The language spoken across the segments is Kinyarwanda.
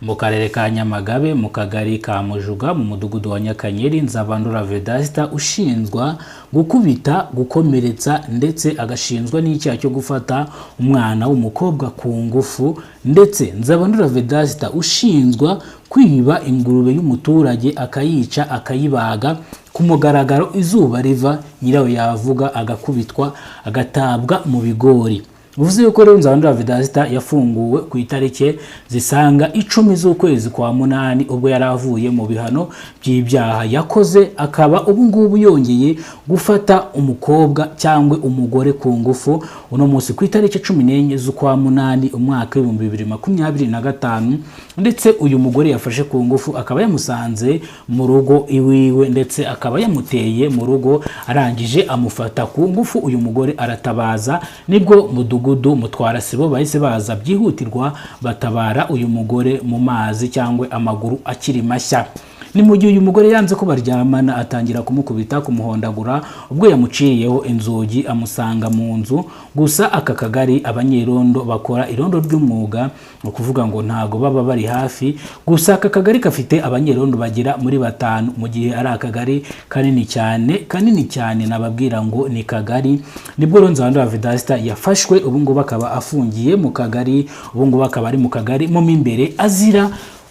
mu karere ka Nyamagabe mu kagari ka Mujuga mu mudugudu wa Nyakanyeri. Nzabandora Vedaste ushinzwa gukubita, gukomeretsa ndetse agashinzwa n'icyaha cyo gufata umwana w'umukobwa ku ngufu, ndetse Nzabandora Vedaste ushinzwa kwiba ingurube y'umuturage akayica akayibaga ku mugaragaro, izuba riva nyirayo yavuga agakubitwa agatabwa mu bigori. Uvuze yuko rero Nzabandora Vedaste yafunguwe ku itariki zisanga 10 z'ukwezi kwa munani ubwo yaravuye mu bihano by'ibyaha yakoze, akaba ubu ngubu yongeye gufata umukobwa cyangwa umugore ku ngufu uno munsi ku itariki 14 z'ukwa munani umwaka 2025, ndetse uyu mugore yafashe ku ngufu akaba yamusanze mu rugo iwiwe ndetse akaba yamuteye mu rugo, arangije amufata ku ngufu. Uyu mugore aratabaza, nibwo mudugudu mutwara sibo bahise baza byihutirwa batabara uyu mugore mu mazi cyangwa amaguru akiri mashya. Ni mu gihe uyu mugore yanze ko baryamana atangira kumukubita, kumuhondagura, ubwo yamuciyeho inzugi amusanga mu nzu. Gusa aka kagari abanyerondo bakora irondo ry'umwuga, no kuvuga ngo ntago baba bari hafi. Gusa aka kagari kafite abanyerondo bagira muri 5, mu gihe ari akagari kanini cyane nababwira ngo ni kagari. Nibwo Nzabandora Vedaste yafashwe, ubu ngubu akaba afungiye mu kagari, ubu ngubu akaba ari mu kagari mo imbere azira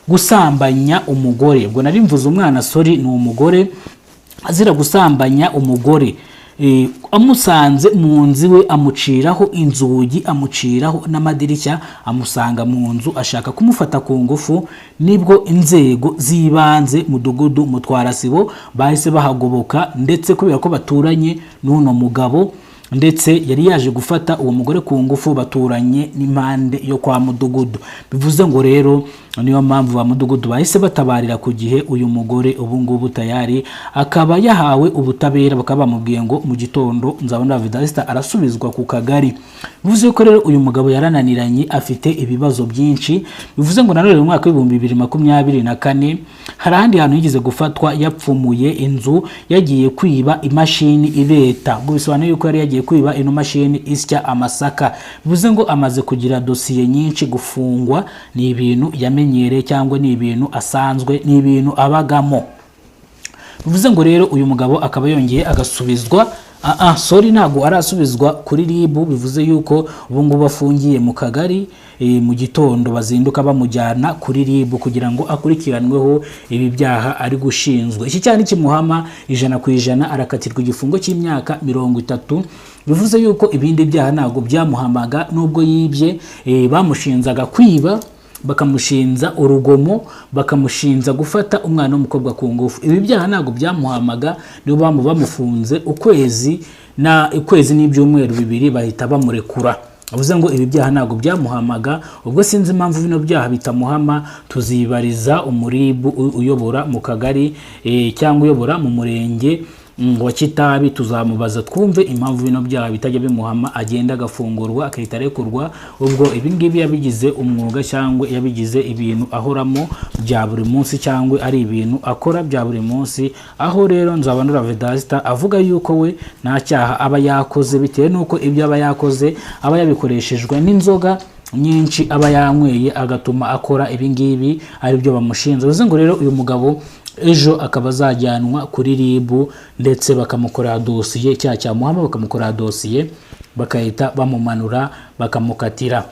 gusambanya umugore. Ubwo nari mvuze umwana, sorry, ni umugore azira gusambanya umugore. Amusanze mu nzu we amuciraho inzugi, amuciraho n'amadirishya, amusanga mu nzu ashaka kumufata ku ngufu. Nibwo inzego zibanze mudugudu mutwara sibo bahise bahagoboka, ndetse kubera ko baturanye n'uno mugabo ndetse yari yaje gufata uwo mugore ku ngufu, baturanye n'impande yo kwa mudugudu. Bivuze ngo rero niyo mpamvu ba mudugudu bahise batabarira ku gihe uyu mugore. Ubu ngubu tayari akaba yahawe ubutabera, bakaba bamubwiye ngo mu gitondo Nzabandora Vedaste arasubizwa ku kagari. Bivuze ko rero uyu mugabo yarananiranye, afite ibibazo byinshi. Bivuze ngo nanone mu mwaka wa 2024 hari ahandi hantu yigeze gufatwa yapfumuye inzu, yagiye kwiba imashini ibeta. Ubwo bisobanuye yuko yari yagiye kwiba ino mashini isya amasaka. Bivuze ngo amaze kugira dosiye nyinshi, gufungwa ni ibintu yamenyereye cyangwa ni ibintu asanzwe, ni ibintu abagamo. Bivuze ngo rero uyu mugabo akaba yongeye agasubizwa, sorry, ntago arasubizwa kuri RIB. Bivuze yuko ubu ngubu afungiye mu kagari. Mu gitondo bazinduka bamujyana kuri RIB kugira ngo akurikiranweho ibi byaha ari gushinzwe. Iki cyane kimuhama 100% arakatirwa igifungo cy'imyaka 30. Bivuze yuko ibindi byaha ntago byamuhamaga, nubwo yibye. Bamushinzaga kwiba, bakamushinza urugomo, bakamushinza gufata umwana w'umukobwa ku ngufu. Ibi byaha ntago byamuhamaga, niyo bamufunze ukwezi n'ibyumweru 2 bahita bamurekura. Avuze ngo ibi byaha ntago byamuhamaga. Ubwo sinzi impamvu bino byaha bitamuhama, tuzibariza umuribu uyobora mu kagari cyangwa uyobora mu murenge wa Kitabi, tuzamubaza twumve impamvu bino byaha bitajya bimuhama, agenda agafungurwa akahita arekurwa. Ubwo ibi ngibi yabigize umwuga cyangwa yabigize ibintu ahoramo bya buri munsi, cyangwa ari ibintu akora bya buri munsi. Aho rero Nzabandora Vedaste avuga yuko we nta cyaha aba yakoze, bitewe nuko ibyo aba yakoze aba yabikoreshejwe n'inzoga nyinshi aba yanyweye, agatuma akora ibi ngibi ari byo bamushinja. Bivuze ngo rero uyu mugabo ejo akaba azajyanwa kuri RIB, ndetse bakamukora dosiye, cya muhama bakamukora dosiye, bakahita bamumanura bakamukatira.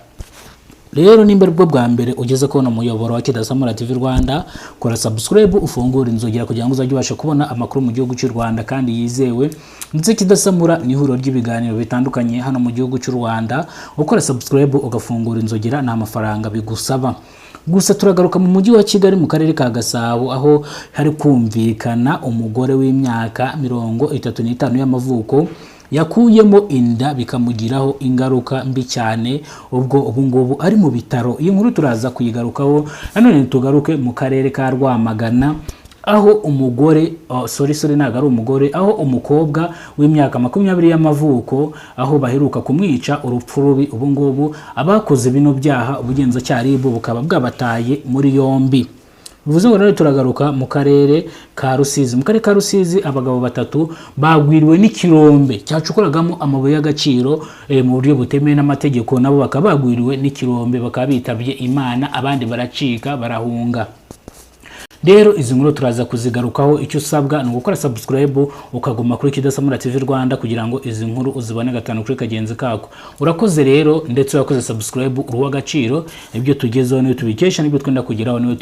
Rero nimba bwo bwa mbere ugeze ko no muyoboro wa Kidasamura TV Rwanda, kora subscribe, ufungura inzogera kugira ngo uzajye ubasha kubona amakuru mu gihugu cy'u Rwanda kandi yizewe. Ndetse Kidasamura ni ihuriro ry'ibiganiro bitandukanye hano mu gihugu cy'u Rwanda. Ukora subscribe ugafungura inzogera nta mafaranga bigusaba. Gusa turagaruka mu mujyi wa Kigali mu karere ka Gasabo, aho hari kumvikana umugore w'imyaka 35 y'amavuko yakuyemo inda bikamugiraho ingaruka mbi cyane. Ubwo ubu ngubu ari mu bitaro. Iyi nkuru turaza kuyigarukaho. Nanone tugaruke mu karere ka Rwamagana, aho umugore ntago ari umugore, aho umukobwa w'imyaka 20 y'amavuko, aho baheruka kumwica urupfu rubi. Ubu ngubu abakoze bino byaha ubugenzacyaha RIB bukaba bwabataye muri yombi. bivuze ngo rero turagaruka mu karere ka Rusizi. Mu karere ka Rusizi abagabo batatu bagwiriwe n'ikirombe cyacukuragamo amabuye y'agaciro mu buryo butemewe n'amategeko, nabo bakaba bagwiriwe n'ikirombe, bakaba bitabye Imana, abandi baracika barahunga. Rero izi nkuru turaza kuzigarukaho. Icyo usabwa ni ugukora subscribe ukaguma kuri Kidasamura TV Rwanda kugira ngo izi nkuru uzibone gatanu kuri kagenzi kako. Urakoze rero, ndetse urakoze subscribe uruwa gaciro. Ibyo tugezeho niyo tubikesha, nibyo twenda kugeraho niyo